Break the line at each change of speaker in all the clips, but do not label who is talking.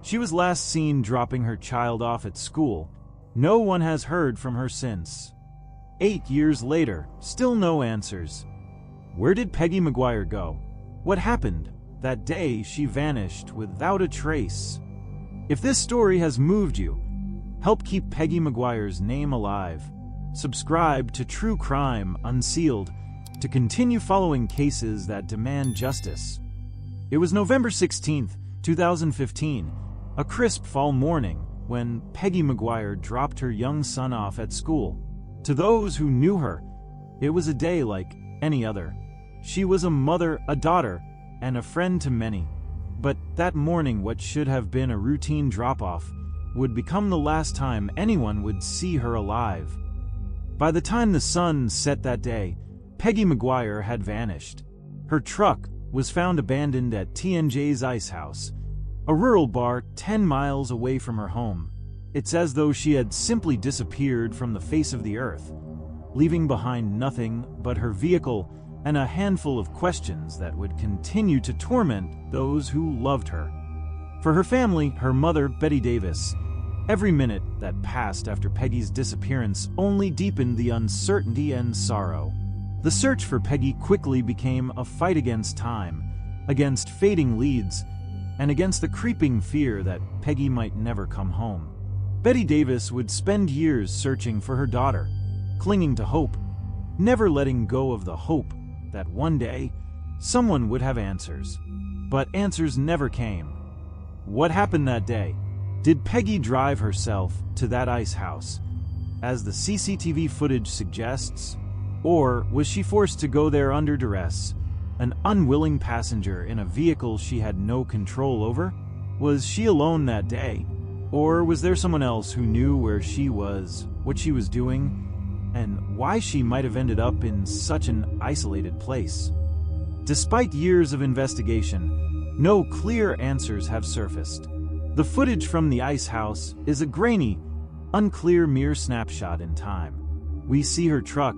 She was last seen dropping her child off at school. No one has heard from her since. 8 years later, still no answers. Where did Peggy McGuire go? What happened that day she vanished without a trace? If this story has moved you, help keep Peggy McGuire's name alive. Subscribe to True Crime Unsealed to continue following cases that demand justice. It was November 16, 2015, a crisp fall morning, when Peggy McGuire dropped her young son off at school. To those who knew her, it was a day like any other. She was a mother, a daughter, and a friend to many. But that morning, what should have been a routine drop-off would become the last time anyone would see her alive. By the time the sun set that day, Peggy McGuire had vanished. Her truck was found abandoned at T&J's Ice House, a rural bar 10 miles away from her home. It's as though she had simply disappeared from the face of the earth, leaving behind nothing but her vehicle and a handful of questions that would continue to torment those who loved her. For her family, her mother, Betty Davis, every minute that passed after Peggy's disappearance only deepened the uncertainty and sorrow. The search for Peggy quickly became a fight against time, against fading leads, and against the creeping fear that Peggy might never come home. Betty Davis would spend years searching for her daughter, clinging to hope, never letting go of the hope that one day someone would have answers. But answers never came. What happened that day? Did Peggy drive herself to that ice house, as the CCTV footage suggests? Or was she forced to go there under duress, an unwilling passenger in a vehicle she had no control over? Was she alone that day? Or was there someone else who knew where she was, what she was doing, and why she might have ended up in such an isolated place? Despite years of investigation, no clear answers have surfaced. The footage from the ice house is a grainy, unclear mere snapshot in time. We see her truck,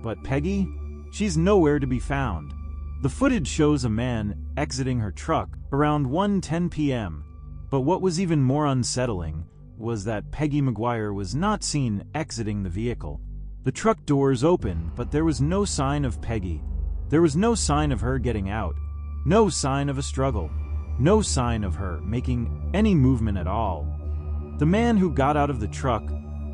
but Peggy? She's nowhere to be found. The footage shows a man exiting her truck around 1:10 p.m., but what was even more unsettling was that Peggy McGuire was not seen exiting the vehicle. The truck doors opened, but there was no sign of Peggy. There was no sign of her getting out, no sign of a struggle, no sign of her making any movement at all. The man who got out of the truck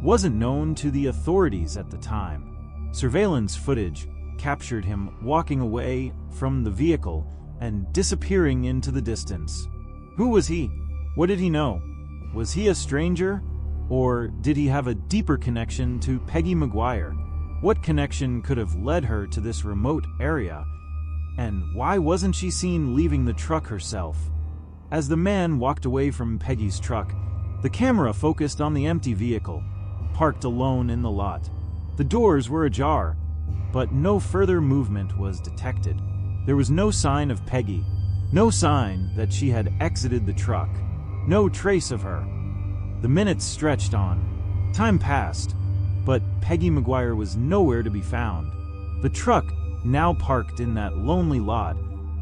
wasn't known to the authorities at the time. Surveillance footage captured him walking away from the vehicle and disappearing into the distance. Who was he? What did he know? Was he a stranger? Or did he have a deeper connection to Peggy McGuire? What connection could have led her to this remote area? And why wasn't she seen leaving the truck herself? As the man walked away from Peggy's truck, the camera focused on the empty vehicle, parked alone in the lot. The doors were ajar, but no further movement was detected. There was no sign of Peggy, no sign that she had exited the truck, no trace of her. The minutes stretched on. Time passed, but Peggy McGuire was nowhere to be found. The truck, now parked in that lonely lot,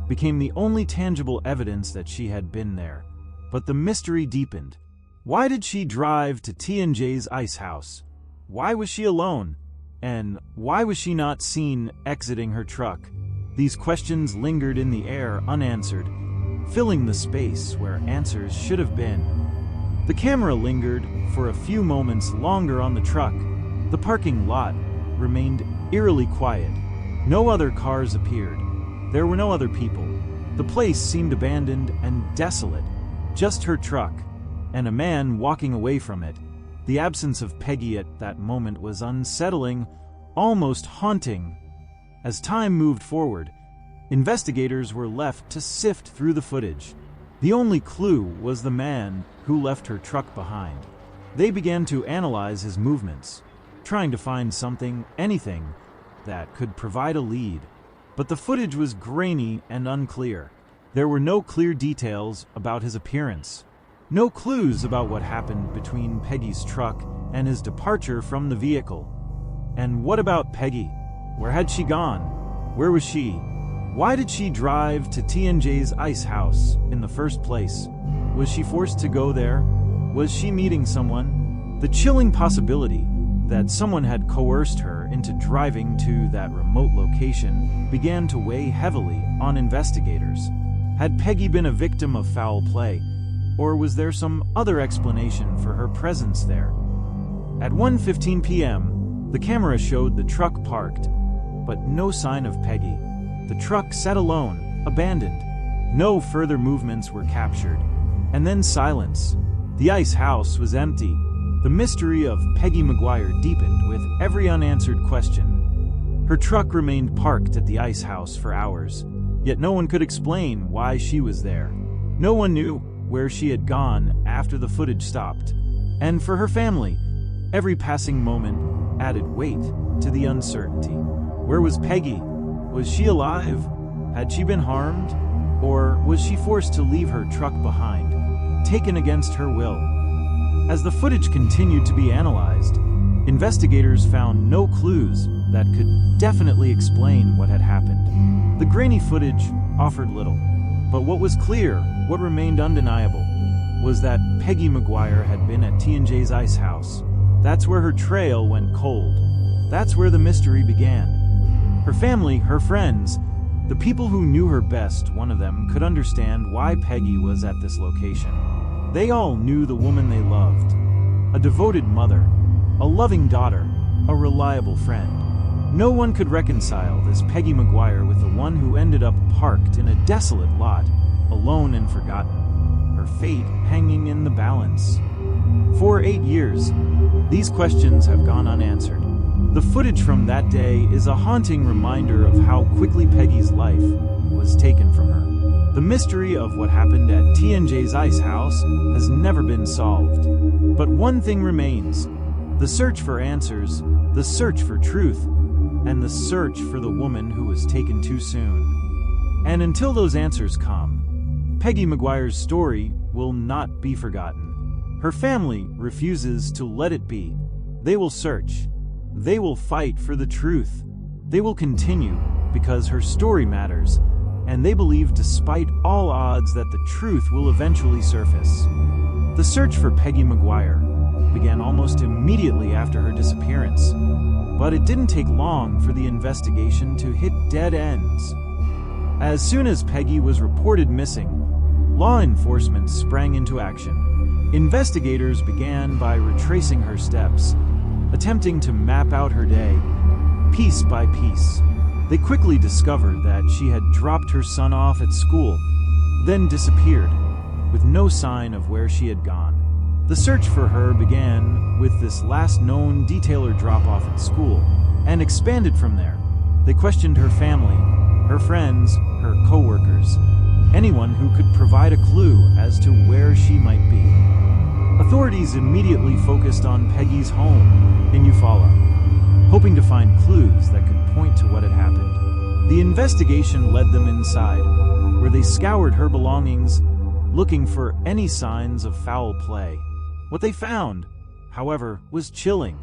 became the only tangible evidence that she had been there. But the mystery deepened. Why did she drive to T&J's Ice House? Why was she alone? And why was she not seen exiting her truck? These questions lingered in the air unanswered, filling the space where answers should have been. The camera lingered for a few moments longer on the truck. The parking lot remained eerily quiet. No other cars appeared. There were no other people. The place seemed abandoned and desolate. Just her truck, and a man walking away from it. The absence of Peggy at that moment was unsettling, almost haunting. As time moved forward, investigators were left to sift through the footage. The only clue was the man who left her truck behind. They began to analyze his movements, trying to find something, anything, that could provide a lead. But the footage was grainy and unclear. There were no clear details about his appearance, no clues about what happened between Peggy's truck and his departure from the vehicle. And what about Peggy? Where had she gone? Where was she? Why did she drive to T&J's Ice House in the first place? Was she forced to go there? Was she meeting someone? The chilling possibility that someone had coerced her into driving to that remote location began to weigh heavily on investigators. Had Peggy been a victim of foul play, or was there some other explanation for her presence there? At 1:15 p.m., the camera showed the truck parked, but no sign of Peggy. The truck sat alone, abandoned. No further movements were captured. And then silence. The ice house was empty. The mystery of Peggy McGuire deepened with every unanswered question. Her truck remained parked at the ice house for hours, yet no one could explain why she was there. No one knew where she had gone after the footage stopped. And for her family, every passing moment added weight to the uncertainty. Where was Peggy? Was she alive? Had she been harmed? Or was she forced to leave her truck behind, taken against her will? As the footage continued to be analyzed, investigators found no clues that could definitely explain what had happened. The grainy footage offered little, but what was clear, what remained undeniable, was that Peggy McGuire had been at T&J's ice house. That's where her trail went cold. That's where the mystery began. Her family, her friends, the people who knew her best, one of them could understand why Peggy was at this location. They all knew the woman they loved, a devoted mother, a loving daughter, a reliable friend. No one could reconcile this Peggy McGuire with the one who ended up parked in a desolate lot, alone and forgotten, her fate hanging in the balance. For 8 years, these questions have gone unanswered. The footage from that day is a haunting reminder of how quickly Peggy's life was taken from her. The mystery of what happened at T&J's ice house has never been solved. But one thing remains: the search for answers, the search for truth, and the search for the woman who was taken too soon. And until those answers come, Peggy McGuire's story will not be forgotten. Her family refuses to let it be. They will search. They will fight for the truth. They will continue because her story matters, and they believe despite all odds that the truth will eventually surface. The search for Peggy McGuire began almost immediately after her disappearance, but it didn't take long for the investigation to hit dead ends. As soon as Peggy was reported missing, law enforcement sprang into action. Investigators began by retracing her steps, attempting to map out her day, piece by piece. They quickly discovered that she had dropped her son off at school, then disappeared, with no sign of where she had gone. The search for her began with this last known detailer drop-off at school, and expanded from there. They questioned her family, her friends, her co-workers, anyone who could provide a clue as to where she might be. Authorities immediately focused on Peggy's home in Eufaula, hoping to find clues that could point to what had happened. The investigation led them inside, where they scoured her belongings, looking for any signs of foul play. What they found, however, was chilling.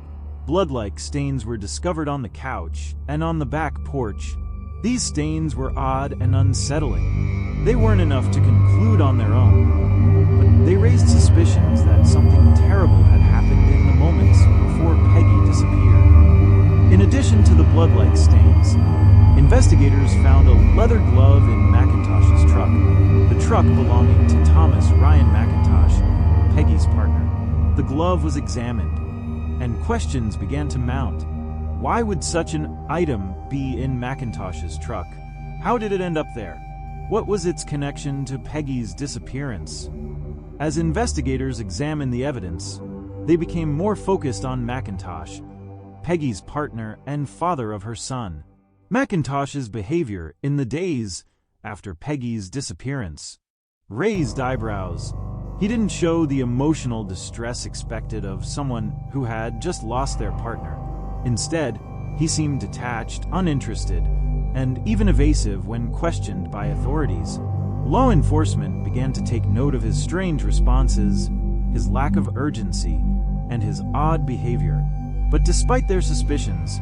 Blood-like stains were discovered on the couch and on the back porch. These stains were odd and unsettling. They weren't enough to conclude on their own, but they raised suspicions that something terrible had happened in the moments before Peggy disappeared. In addition to the blood-like stains, investigators found a leather glove in McIntosh's truck, the truck belonging to Thomas McIntosh, Peggy's partner. The glove was examined, and questions began to mount. Why would such an item be in McIntosh's truck? How did it end up there? What was its connection to Peggy's disappearance? As investigators examined the evidence, they became more focused on McIntosh, Peggy's partner and father of her son. McIntosh's behavior in the days after Peggy's disappearance raised eyebrows. He didn't show the emotional distress expected of someone who had just lost their partner. Instead, he seemed detached, uninterested, and even evasive when questioned by authorities. Law enforcement began to take note of his strange responses, his lack of urgency, and his odd behavior. But despite their suspicions,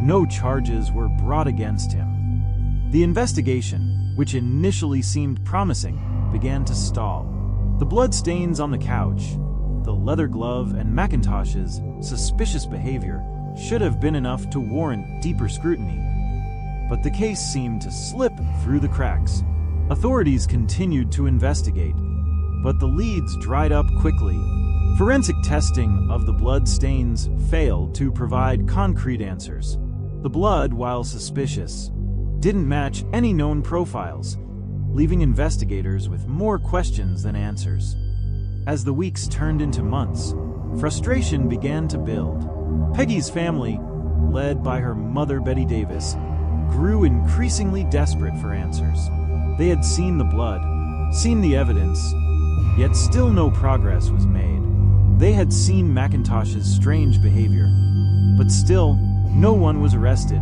no charges were brought against him. The investigation, which initially seemed promising, began to stall. The blood stains on the couch, the leather glove, and McIntosh's suspicious behavior should have been enough to warrant deeper scrutiny. But the case seemed to slip through the cracks. Authorities continued to investigate, but the leads dried up quickly. Forensic testing of the blood stains failed to provide concrete answers. The blood, while suspicious, didn't match any known profiles, leaving investigators with more questions than answers. As the weeks turned into months, frustration began to build. Peggy's family, led by her mother Betty Davis, grew increasingly desperate for answers. They had seen the blood, seen the evidence, yet still no progress was made. They had seen McIntosh's strange behavior, but still, no one was arrested,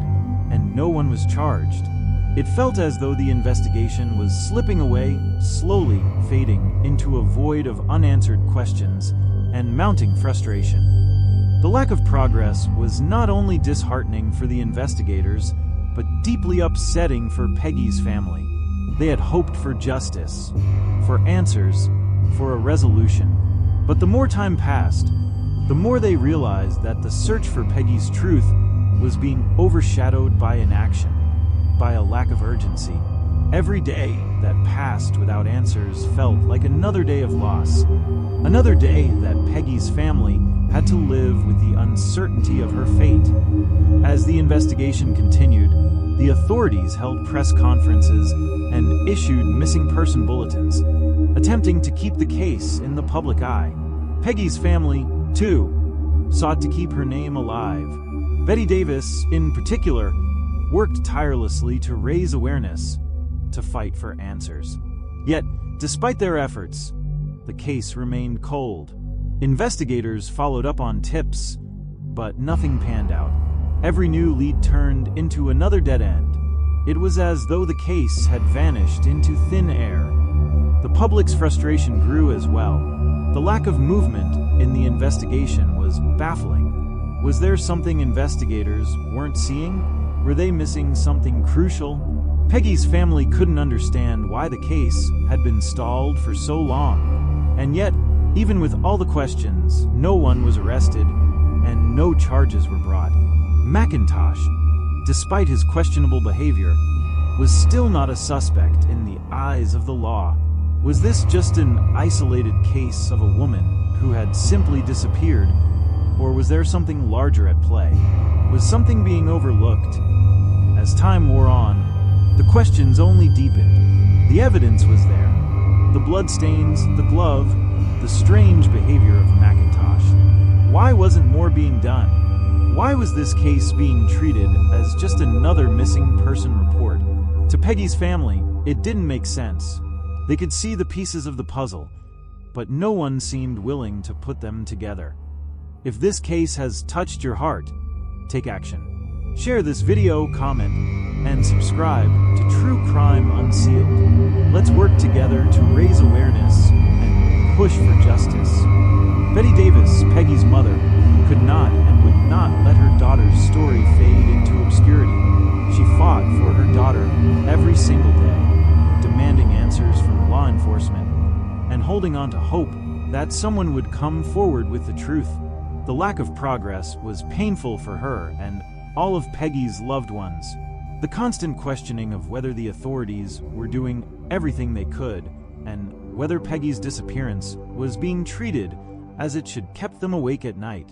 and no one was charged. It felt as though the investigation was slipping away, slowly fading into a void of unanswered questions and mounting frustration. The lack of progress was not only disheartening for the investigators, but deeply upsetting for Peggy's family. They had hoped for justice, for answers, for a resolution. But the more time passed, the more they realized that the search for Peggy's truth was being overshadowed by inaction, by a lack of urgency. Every day that passed without answers felt like another day of loss, another day that Peggy's family had to live with the uncertainty of her fate. As the investigation continued, the authorities held press conferences and issued missing person bulletins, attempting to keep the case in the public eye. Peggy's family, too, sought to keep her name alive. Betty Davis, in particular, worked tirelessly to raise awareness, to fight for answers. Yet, despite their efforts, the case remained cold. Investigators followed up on tips, but nothing panned out. Every new lead turned into another dead end. It was as though the case had vanished into thin air. The public's frustration grew as well. The lack of movement in the investigation was baffling. Was there something investigators weren't seeing? Were they missing something crucial? Peggy's family couldn't understand why the case had been stalled for so long. And yet, even with all the questions, no one was arrested and no charges were brought. McIntosh, despite his questionable behavior, was still not a suspect in the eyes of the law. Was this just an isolated case of a woman who had simply disappeared, or was there something larger at play? Was something being overlooked? As time wore on, the questions only deepened. The evidence was there. The bloodstains, the glove, the strange behavior of McIntosh. Why wasn't more being done? Why was this case being treated as just another missing person report? To Peggy's family, it didn't make sense. They could see the pieces of the puzzle, but no one seemed willing to put them together. If this case has touched your heart, take action. Share this video, comment, and subscribe to True Crime Unsealed. Let's work together to raise awareness and push for justice. Betty Davis, Peggy's mother, could not and would not let her daughter's story fade into obscurity. She fought for her daughter every single day, demanding answers from law enforcement and holding on to hope that someone would come forward with the truth. The lack of progress was painful for her and all of Peggy's loved ones. The constant questioning of whether the authorities were doing everything they could and whether Peggy's disappearance was being treated as it should kept them awake at night.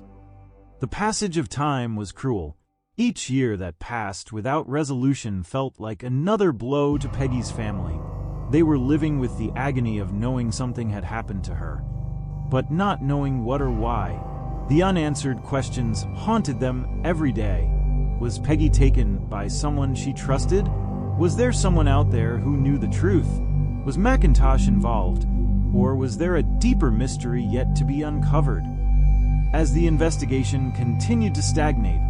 The passage of time was cruel. Each year that passed without resolution felt like another blow to Peggy's family. They were living with the agony of knowing something had happened to her, but not knowing what or why. The unanswered questions haunted them every day. Was Peggy taken by someone she trusted? Was there someone out there who knew the truth? Was McIntosh involved? Or was there a deeper mystery yet to be uncovered? As the investigation continued to stagnate,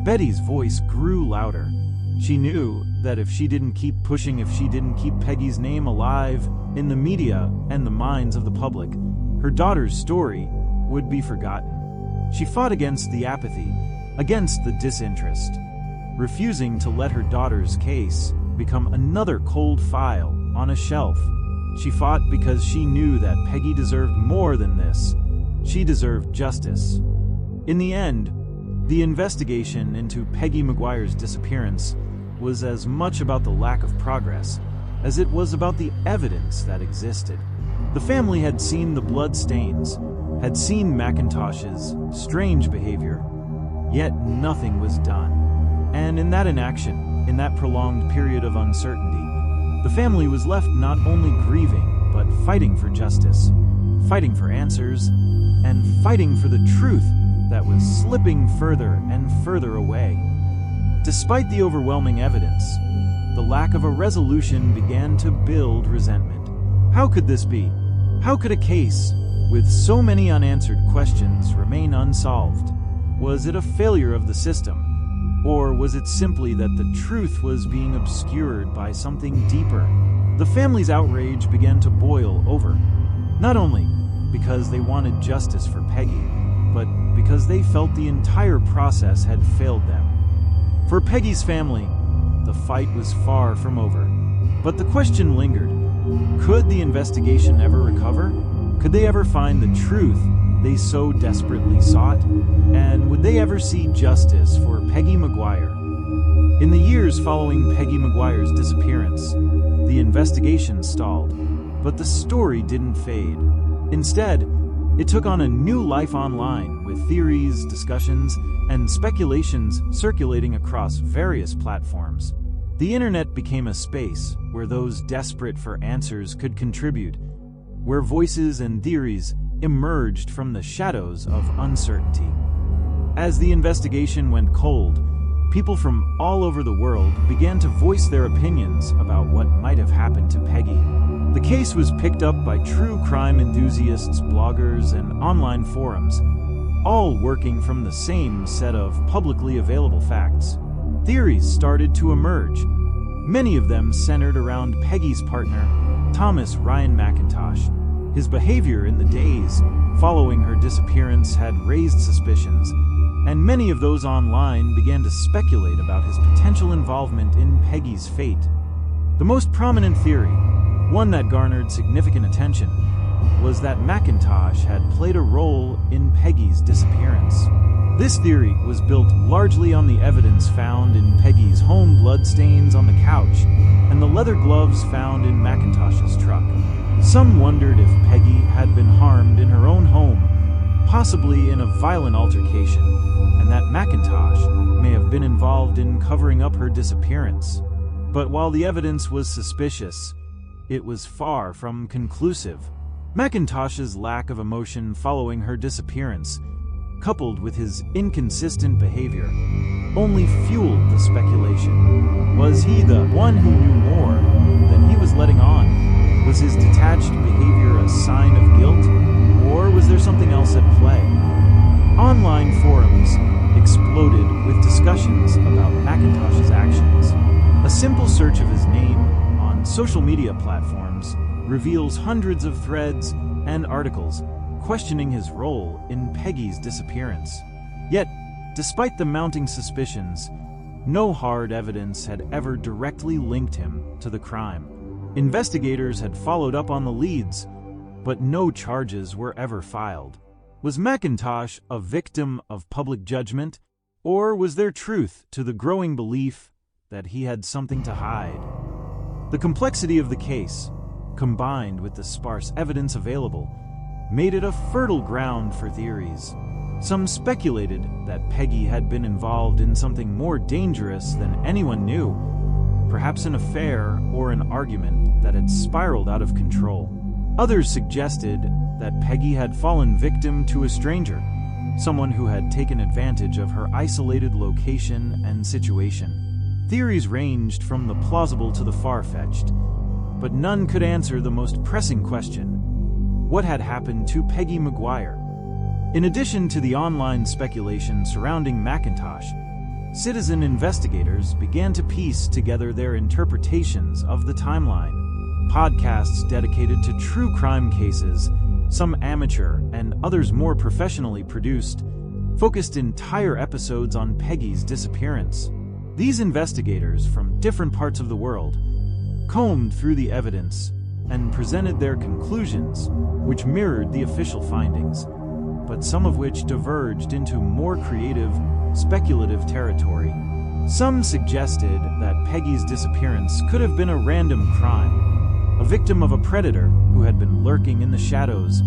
Betty's voice grew louder. She knew that if she didn't keep pushing, if she didn't keep Peggy's name alive in the media and the minds of the public, her daughter's story would be forgotten. She fought against the apathy, against the disinterest, refusing to let her daughter's case become another cold file on a shelf. She fought because she knew that Peggy deserved more than this. She deserved justice. In the end, the investigation into Peggy McGuire's disappearance was as much about the lack of progress as it was about the evidence that existed. The family had seen the blood stains, had seen McIntosh's strange behavior, yet nothing was done. And in that inaction, in that prolonged period of uncertainty, the family was left not only grieving, but fighting for justice, fighting for answers, and fighting for the truth that was slipping further and further away. Despite the overwhelming evidence, the lack of a resolution began to build resentment. How could this be? How could a case with so many unanswered questions remain unsolved? Was it a failure of the system? Or was it simply that the truth was being obscured by something deeper? The family's outrage began to boil over, not only because they wanted justice for Peggy, but because they felt the entire process had failed them. For Peggy's family, the fight was far from over. But the question lingered. Could the investigation ever recover? Could they ever find the truth they so desperately sought? And would they ever see justice for Peggy McGuire? In the years following Peggy McGuire's disappearance, the investigation stalled, but the story didn't fade. Instead, it took on a new life online, with theories, discussions, and speculations circulating across various platforms. The internet became a space where those desperate for answers could contribute, where voices and theories emerged from the shadows of uncertainty. As the investigation went cold, people from all over the world began to voice their opinions about what might have happened to Peggy. The case was picked up by true crime enthusiasts, bloggers, and online forums, all working from the same set of publicly available facts. Theories started to emerge, many of them centered around Peggy's partner, Thomas McIntosh. His behavior in the days following her disappearance had raised suspicions, and many of those online began to speculate about his potential involvement in Peggy's fate. The most prominent theory, one that garnered significant attention, was that McIntosh had played a role in Peggy's disappearance. This theory was built largely on the evidence found in Peggy's home bloodstains on the couch and the leather gloves found in McIntosh's truck. Some wondered if Peggy had been harmed in her own home, possibly in a violent altercation, and that McIntosh may have been involved in covering up her disappearance. But while the evidence was suspicious, it was far from conclusive. McIntosh's lack of emotion following her disappearance, coupled with his inconsistent behavior, only fueled the speculation. Was he the one who knew more than he was letting on? Was his detached behavior a sign of guilt, or was there something else at play? Online forums exploded with discussions about McIntosh's actions. A simple search of his name on social media platforms reveals hundreds of threads and articles questioning his role in Peggy's disappearance. Yet, despite the mounting suspicions, no hard evidence had ever directly linked him to the crime. Investigators had followed up on the leads, but no charges were ever filed. Was McIntosh a victim of public judgment, or was there truth to the growing belief that he had something to hide? The complexity of the case, combined with the sparse evidence available, made it a fertile ground for theories. Some speculated that Peggy had been involved in something more dangerous than anyone knew, perhaps an affair or an argument that had spiraled out of control. Others suggested that Peggy had fallen victim to a stranger, someone who had taken advantage of her isolated location and situation. Theories ranged from the plausible to the far-fetched, but none could answer the most pressing question: what had happened to Peggy McGuire? In addition to the online speculation surrounding McIntosh, citizen investigators began to piece together their interpretations of the timeline. Podcasts dedicated to true crime cases, some amateur and others more professionally produced, focused entire episodes on Peggy's disappearance. These investigators from different parts of the world combed through the evidence, and presented their conclusions, which mirrored the official findings, but some of which diverged into more creative, speculative territory. Some suggested that Peggy's disappearance could have been a random crime, a victim of a predator who had been lurking in the shadows,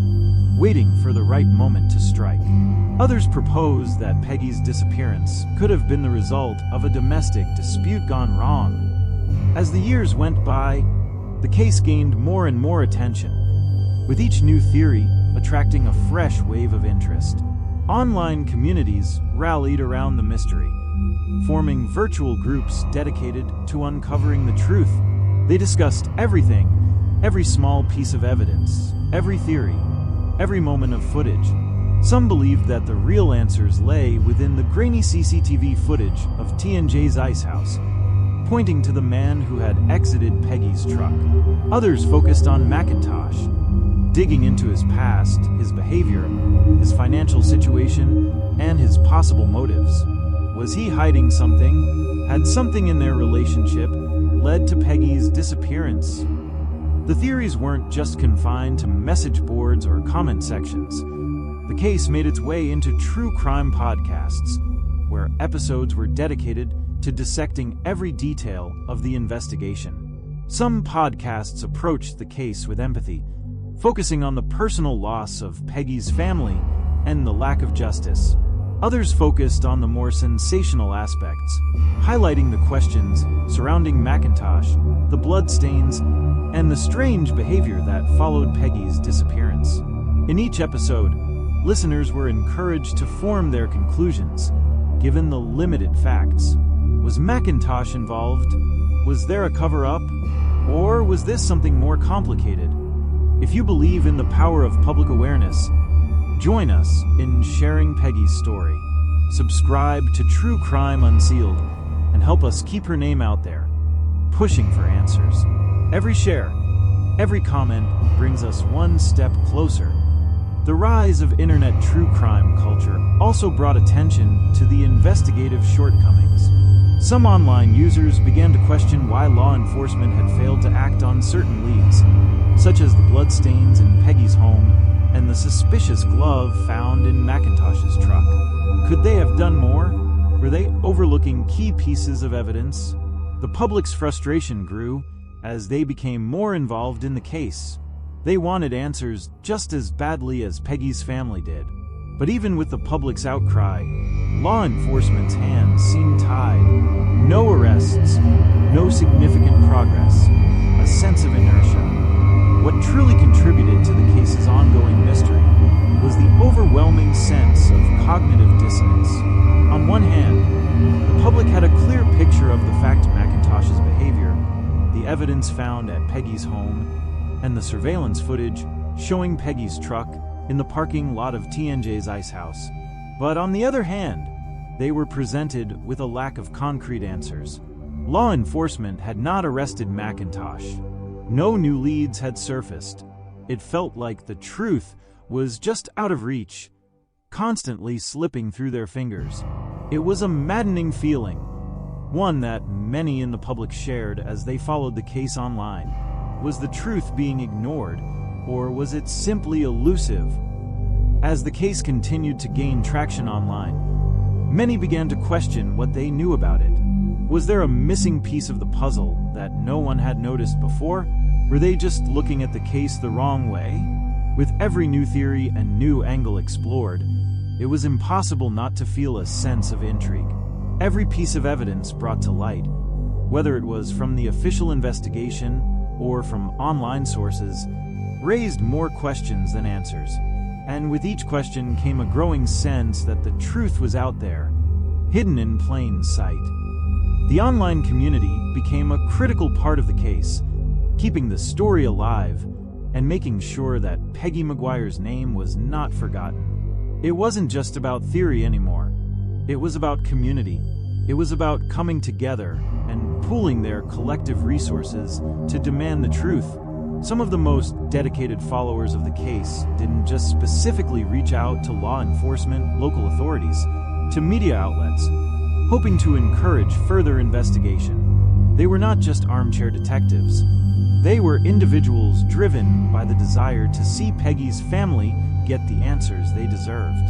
waiting for the right moment to strike. Others proposed that Peggy's disappearance could have been the result of a domestic dispute gone wrong. As the years went by, the case gained more and more attention, with each new theory attracting a fresh wave of interest. Online communities rallied around the mystery, forming virtual groups dedicated to uncovering the truth. They discussed everything, every small piece of evidence, every theory, every moment of footage. Some believed that the real answers lay within the grainy CCTV footage of TNJ's ice house, pointing to the man who had exited Peggy's truck. Others focused on McIntosh, digging into his past, his behavior, his financial situation, and his possible motives. Was he hiding something? Had something in their relationship led to Peggy's disappearance? The theories weren't just confined to message boards or comment sections. The case made its way into true crime podcasts, where episodes were dedicated to dissecting every detail of the investigation. Some podcasts approached the case with empathy, focusing on the personal loss of Peggy's family and the lack of justice. Others focused on the more sensational aspects, highlighting the questions surrounding McIntosh, the bloodstains, and the strange behavior that followed Peggy's disappearance. In each episode, listeners were encouraged to form their conclusions, given the limited facts. Was McIntosh involved? Was there a cover-up? Or was this something more complicated? If you believe in the power of public awareness, join us in sharing Peggy's story. Subscribe to True Crime Unsealed and help us keep her name out there, pushing for answers. Every share, every comment brings us one step closer. The rise of internet true crime culture also brought attention to the investigative shortcomings. Some online users began to question why law enforcement had failed to act on certain leads, such as the bloodstains in Peggy's home and the suspicious glove found in McIntosh's truck. Could they have done more? Were they overlooking key pieces of evidence? The public's frustration grew as they became more involved in the case. They wanted answers just as badly as Peggy's family did. But even with the public's outcry, law enforcement's hands seemed tied. No arrests, no significant progress, a sense of inertia. What truly contributed to the case's ongoing mystery was the overwhelming sense of cognitive dissonance. On one hand, the public had a clear picture of the fact McIntosh's behavior, the evidence found at Peggy's home, and the surveillance footage showing Peggy's truck in the parking lot of TNJ's ice house. But on the other hand, they were presented with a lack of concrete answers. Law enforcement had not arrested McIntosh. No new leads had surfaced. It felt like the truth was just out of reach, constantly slipping through their fingers. It was a maddening feeling, one that many in the public shared as they followed the case online. Was the truth being ignored, or was it simply elusive? As the case continued to gain traction online, many began to question what they knew about it. Was there a missing piece of the puzzle that no one had noticed before? Were they just looking at the case the wrong way? With every new theory and new angle explored, it was impossible not to feel a sense of intrigue. Every piece of evidence brought to light, whether it was from the official investigation or from online sources, raised more questions than answers. And with each question came a growing sense that the truth was out there, hidden in plain sight. The online community became a critical part of the case, keeping the story alive and making sure that Peggy McGuire's name was not forgotten. It wasn't just about theory anymore. It was about community. It was about coming together and pooling their collective resources to demand the truth. Some of the most dedicated followers of the case didn't just specifically reach out to law enforcement, local authorities, to media outlets, hoping to encourage further investigation. They were not just armchair detectives. They were individuals driven by the desire to see Peggy's family get the answers they deserved.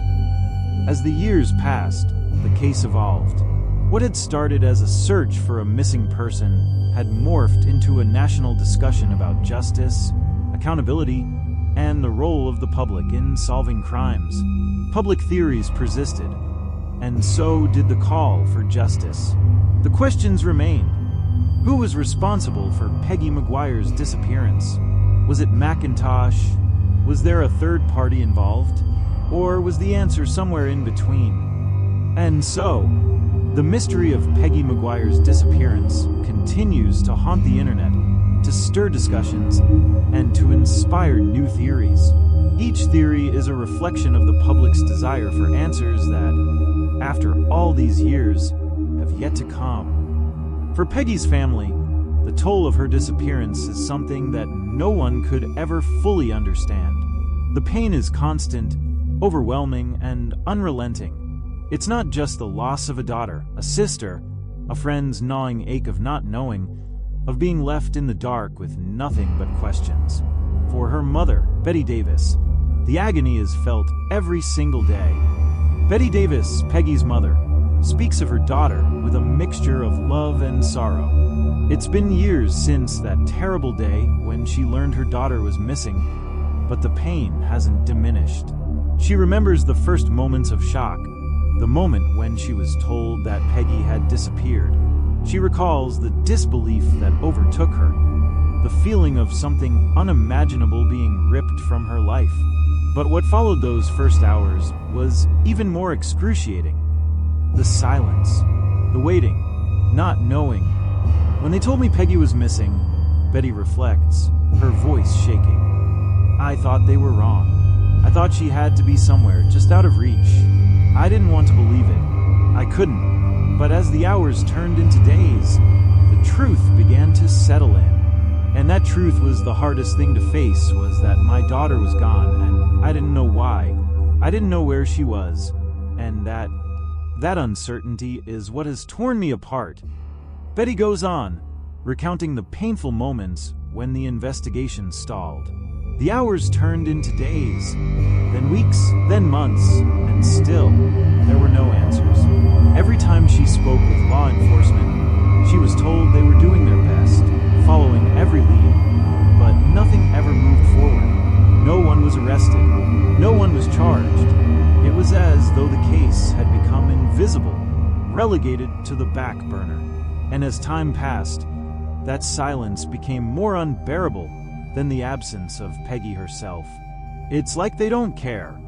As the years passed, the case evolved. What had started as a search for a missing person had morphed into a national discussion about justice, accountability, and the role of the public in solving crimes. Public theories persisted, and so did the call for justice. The questions remained. Who was responsible for Peggy McGuire's disappearance? Was it McIntosh? Was there a third party involved? Or was the answer somewhere in between? And so, the mystery of Peggy McGuire's disappearance continues to haunt the internet, to stir discussions, and to inspire new theories. Each theory is a reflection of the public's desire for answers that, after all these years, have yet to come. For Peggy's family, the toll of her disappearance is something that no one could ever fully understand. The pain is constant, overwhelming, and unrelenting. It's not just the loss of a daughter, a sister, a friend's gnawing ache of not knowing, of being left in the dark with nothing but questions. For her mother, Betty Davis, the agony is felt every single day. Betty Davis, Peggy's mother, speaks of her daughter with a mixture of love and sorrow. It's been years since that terrible day when she learned her daughter was missing, but the pain hasn't diminished. She remembers the first moments of shock, the moment when she was told that Peggy had disappeared. She recalls the disbelief that overtook her, the feeling of something unimaginable being ripped from her life. But what followed those first hours was even more excruciating. The silence, the waiting, not knowing. When they told me Peggy was missing, Betty reflects, her voice shaking. I thought they were wrong. I thought she had to be somewhere just out of reach. I didn't want to believe it. I couldn't. But as the hours turned into days, the truth began to settle in. And that truth was the hardest thing to face, was that my daughter was gone, and I didn't know why. I didn't know where she was. And that uncertainty is what has torn me apart. Betty goes on, recounting the painful moments when the investigation stalled. The hours turned into days, then weeks, then months, and still, there were no answers. Every time she spoke with law enforcement, she was told they were doing their best, following every lead, but nothing ever moved forward. No one was arrested. No one was charged. It was as though the case had become invisible, relegated to the back burner. And as time passed, that silence became more unbearable than the absence of Peggy herself. It's like they don't care,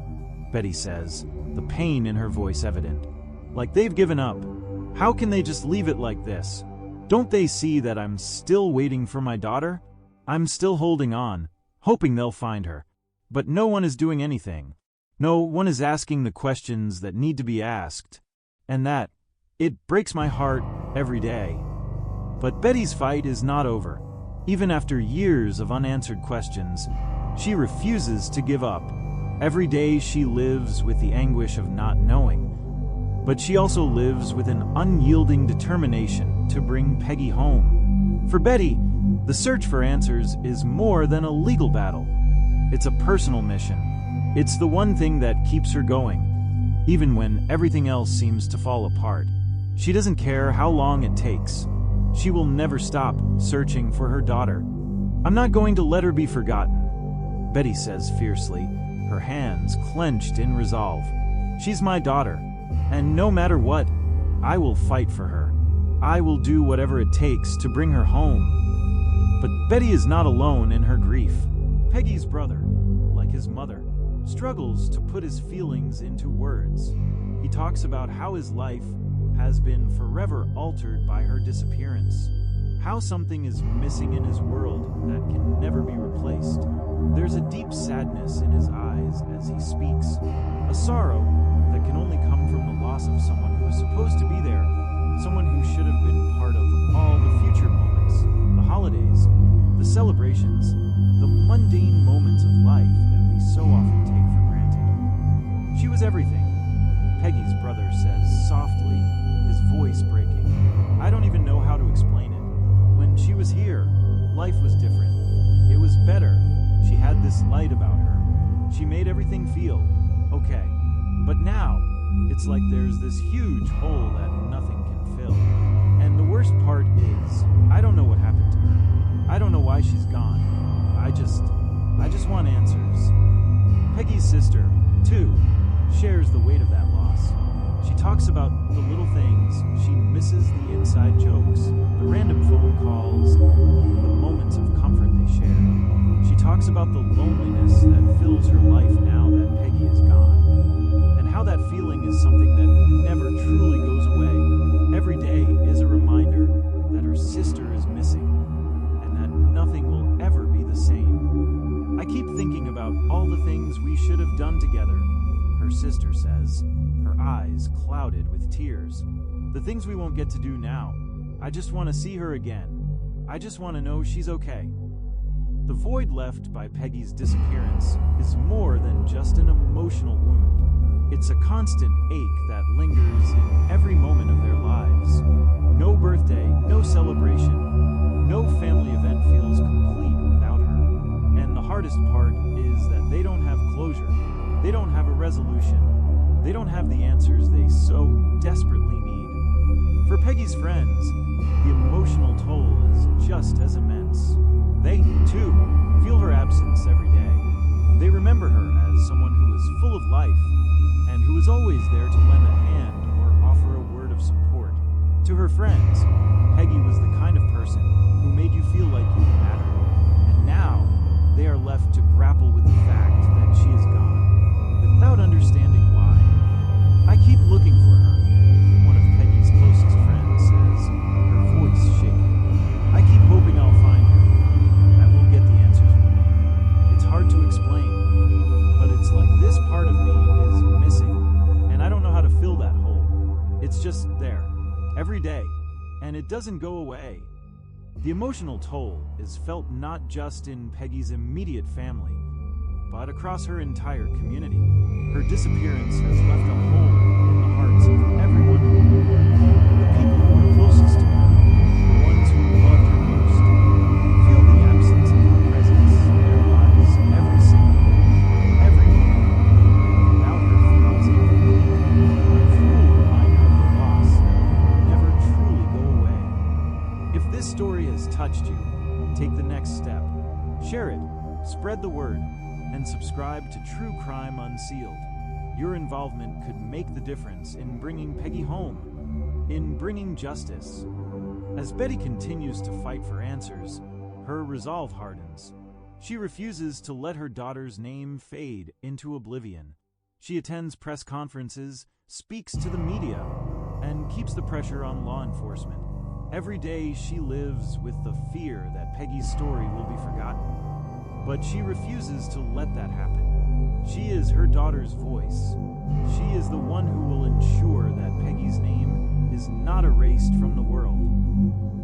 Betty says, the pain in her voice evident. Like they've given up. How can they just leave it like this? Don't they see that I'm still waiting for my daughter? I'm still holding on, hoping they'll find her. But no one is doing anything. No one is asking the questions that need to be asked. And it breaks my heart every day. But Betty's fight is not over. Even after years of unanswered questions, she refuses to give up. Every day she lives with the anguish of not knowing. But she also lives with an unyielding determination to bring Peggy home. For Betty, the search for answers is more than a legal battle. It's a personal mission. It's the one thing that keeps her going, even when everything else seems to fall apart. She doesn't care how long it takes. She will never stop searching for her daughter. I'm not going to let her be forgotten, Betty says fiercely, her hands clenched in resolve. She's my daughter, and no matter what, I will fight for her. I will do whatever it takes to bring her home. But Betty is not alone in her grief. Peggy's brother, like his mother, struggles to put his feelings into words. He talks about how his life has been forever altered by her disappearance. How something is missing in his world that can never be replaced. There's a deep sadness in his eyes as he speaks, a sorrow that can only come from the loss of someone who was supposed to be there, someone who should have been part of all the future moments, the holidays, the celebrations, the mundane moments of life that we so often take for granted. She was everything, Peggy's brother says softly, his voice breaking. I don't even know how to explain it. When she was here, life was different. It was better. She had this light about her. She made everything feel okay. But now, it's like there's this huge hole that nothing can fill. And the worst part is, I don't know what happened to her. I don't know why she's gone. I just want answers. Peggy's sister, too, shares the weight of that loss. She talks about the little things. She misses the inside jokes, the random phone calls, the moments of comfort they share. She talks about the loneliness that fills her life now that Peggy is gone, and how that feeling is something that never truly goes away. Every day is a reminder that her sister is missing, and that nothing will ever be the same. I keep thinking about all the things we should have done together, her sister says, her eyes clouded with tears. The things we won't get to do now. I just want to see her again. I just want to know she's okay. The void left by Peggy's disappearance is more than just an emotional wound. It's a constant ache that lingers in every moment of their lives. No birthday, no celebration, no family event feels complete without her. And the hardest part is that they don't have closure. They don't have a resolution. They don't have the answers they so desperately need. For Peggy's friends, the emotional toll is just as immense. They, too, feel her absence every day. They remember her as someone who was full of life and who was always there to lend a hand or offer a word of support. To her friends, Peggy was the kind of person who made you feel like you mattered. And now, they are left to grapple with the fact that she is gone, without understanding why. I keep looking for her, one of Peggy's closest friends says, her voice shaking. I keep hoping I'll find her, that we'll get the answers we need. It's hard to explain, but it's like this part of me is missing, and I don't know how to fill that hole. It's just there, every day, and it doesn't go away. The emotional toll is felt not just in Peggy's immediate family, but across her entire community. Her disappearance has left a hole in the hearts of everyone who knew her. The people who were closest to her, the ones who loved her most, feel the absence of her presence in their lives every single day. Every moment they live without her feels incomplete. A cruel reminder of the loss that will never truly go away. If this story has touched you, take the next step. Share it, spread the word, and subscribe to True Crime Unsealed. Your involvement could make the difference in bringing Peggy home, in bringing justice. As Betty continues to fight for answers, her resolve hardens. She refuses to let her daughter's name fade into oblivion. She attends press conferences, speaks to the media, and keeps the pressure on law enforcement. Every day she lives with the fear that Peggy's story will be forgotten. But she refuses to let that happen. She is her daughter's voice. She is the one who will ensure that Peggy's name is not erased from the world.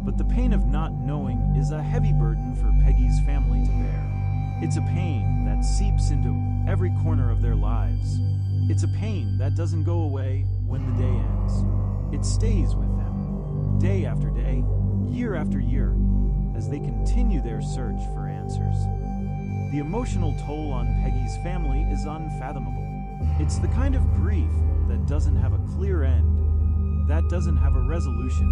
But the pain of not knowing is a heavy burden for Peggy's family to bear. It's a pain that seeps into every corner of their lives. It's a pain that doesn't go away when the day ends. It stays with them, day after day, year after year, as they continue their search for answers. The emotional toll on Peggy's family is unfathomable. It's the kind of grief that doesn't have a clear end, that doesn't have a resolution,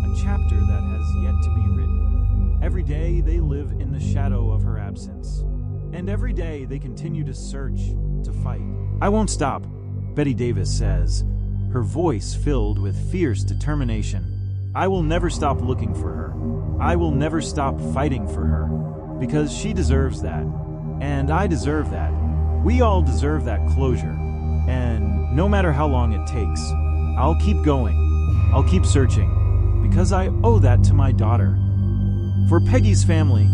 a chapter that has yet to be written. Every day they live in the shadow of her absence, and every day they continue to search, to fight. I won't stop, Betty Davis says, her voice filled with fierce determination. I will never stop looking for her. I will never stop fighting for her. Because she deserves that, and I deserve that. We all deserve that closure, and no matter how long it takes, I'll keep going. I'll keep searching, because I owe that to my daughter. For Peggy's family,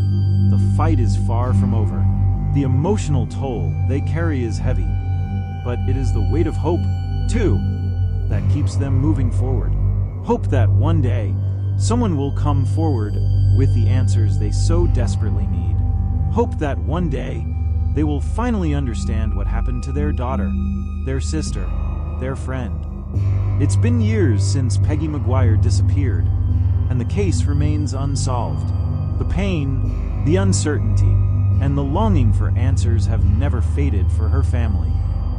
the fight is far from over. The emotional toll they carry is heavy, but it is the weight of hope, too, that keeps them moving forward. Hope that one day, someone will come forward with the answers they so desperately need. Hope that one day they will finally understand what happened to their daughter, their sister, their friend. It's been years since Peggy McGuire disappeared, and the case remains unsolved. The pain, the uncertainty, and the longing for answers have never faded for her family.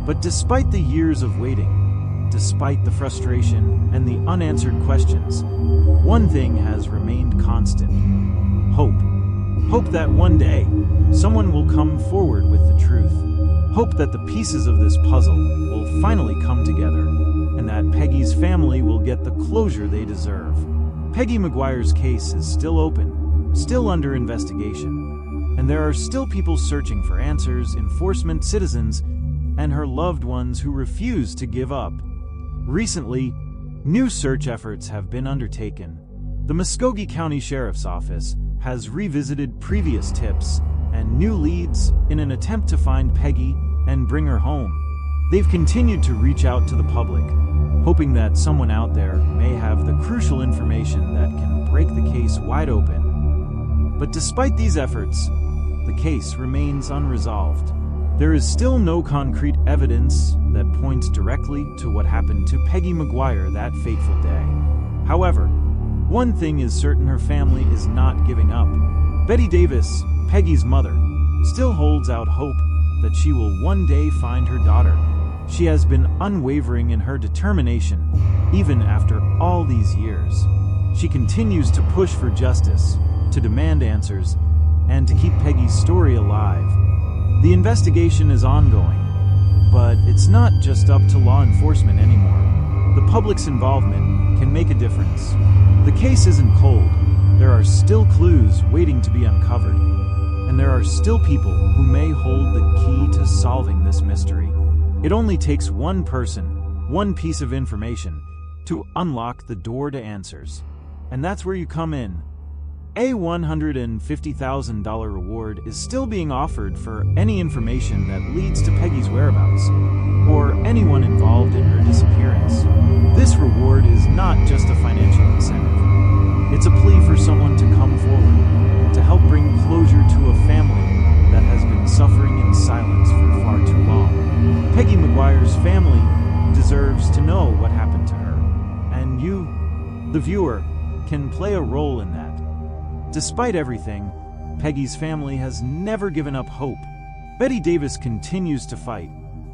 But despite the years of waiting, despite the frustration and the unanswered questions, one thing has remained constant: hope. Hope that one day, someone will come forward with the truth. Hope that the pieces of this puzzle will finally come together, and that Peggy's family will get the closure they deserve. Peggy McGuire's case is still open, still under investigation, and there are still people searching for answers, enforcement, citizens, and her loved ones who refuse to give up. Recently, new search efforts have been undertaken. The Muskogee County Sheriff's Office has revisited previous tips and new leads in an attempt to find Peggy and bring her home. They've continued to reach out to the public, hoping that someone out there may have the crucial information that can break the case wide open. But despite these efforts, the case remains unresolved. There is still no concrete evidence that points directly to what happened to Peggy McGuire that fateful day. However, one thing is certain: her family is not giving up. Betty Davis, Peggy's mother, still holds out hope that she will one day find her daughter. She has been unwavering in her determination, even after all these years. She continues to push for justice, to demand answers, and to keep Peggy's story alive. The investigation is ongoing, but it's not just up to law enforcement anymore. The public's involvement can make a difference. The case isn't cold. There are still clues waiting to be uncovered, and there are still people who may hold the key to solving this mystery. It only takes one person, one piece of information, to unlock the door to answers. And that's where you come in. A $150,000 reward is still being offered for any information that leads to Peggy's whereabouts, or anyone involved in her disappearance. This reward is not just a financial incentive. It's a plea for someone to come forward, to help bring closure to a family that has been suffering in silence for far too long. Peggy McGuire's family deserves to know what happened to her, and you, the viewer, can play a role in that. Despite everything, Peggy's family has never given up hope. Betty Davis continues to fight,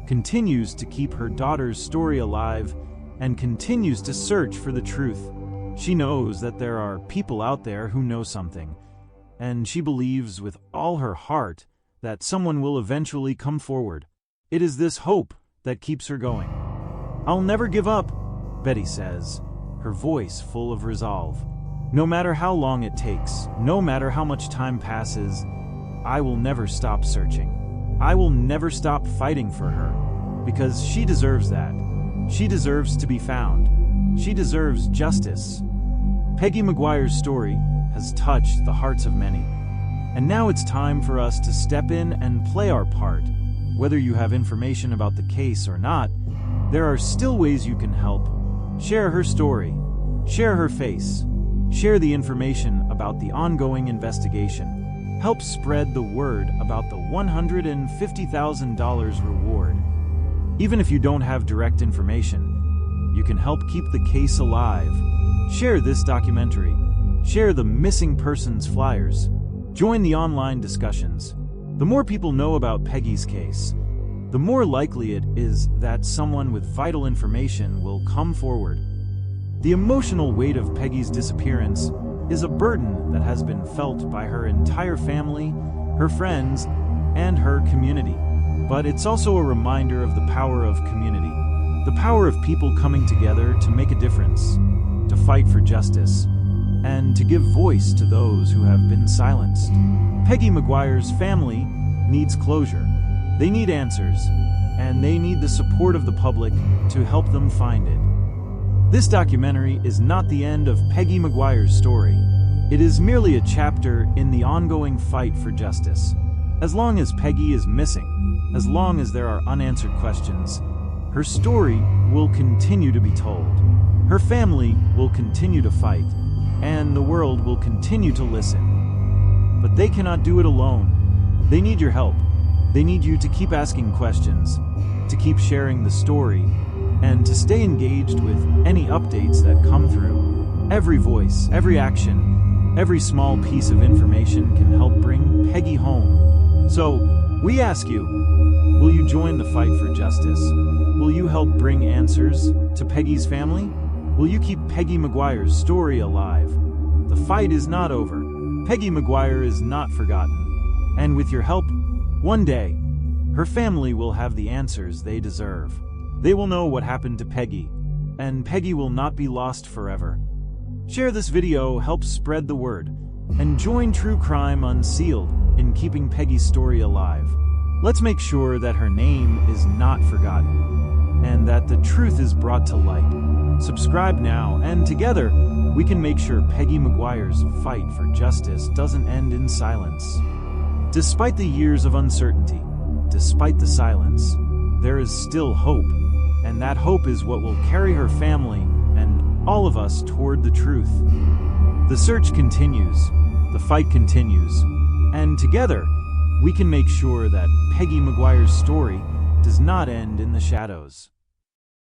continues to keep her daughter's story alive, and continues to search for the truth. She knows that there are people out there who know something, and she believes with all her heart that someone will eventually come forward. It is this hope that keeps her going. "I'll never give up," Betty says, her voice full of resolve. "No matter how long it takes, no matter how much time passes, I will never stop searching. I will never stop fighting for her, because she deserves that. She deserves to be found. She deserves justice." Peggy McGuire's story has touched the hearts of many, and now it's time for us to step in and play our part. Whether you have information about the case or not, there are still ways you can help. Share her story. Share her face. Share the information about the ongoing investigation. Help spread the word about the $150,000 reward. Even if you don't have direct information, you can help keep the case alive. Share this documentary. Share the missing persons flyers. Join the online discussions. The more people know about Peggy's case, the more likely it is that someone with vital information will come forward. The emotional weight of Peggy's disappearance is a burden that has been felt by her entire family, her friends, and her community. But it's also a reminder of the power of community, the power of people coming together to make a difference, to fight for justice, and to give voice to those who have been silenced. Peggy McGuire's family needs closure. They need answers, and they need the support of the public to help them find it. This documentary is not the end of Peggy McGuire's story. It is merely a chapter in the ongoing fight for justice. As long as Peggy is missing, as long as there are unanswered questions, her story will continue to be told. Her family will continue to fight, and the world will continue to listen. But they cannot do it alone. They need your help. They need you to keep asking questions, to keep sharing the story, and to stay engaged with any updates that come through. Every voice, every action, Every small piece of information can help bring Peggy home. So, we ask you, will you join the fight for justice? Will you help bring answers to Peggy's family? Will you keep Peggy McGuire's story alive? The fight is not over. Peggy McGuire is not forgotten. And with your help, one day, her family will have the answers they deserve. They will know what happened to Peggy, and Peggy will not be lost forever. Share this video, help spread the word, and join True Crime Unsealed in keeping Peggy's story alive. Let's make sure that her name is not forgotten, and that the truth is brought to light. Subscribe now, and together, we can make sure Peggy McGuire's fight for justice doesn't end in silence. Despite the years of uncertainty, despite the silence, there is still hope, and that hope is what will carry her family and all of us toward the truth. The search continues, the fight continues, and together, we can make sure that Peggy McGuire's story does not end in the shadows.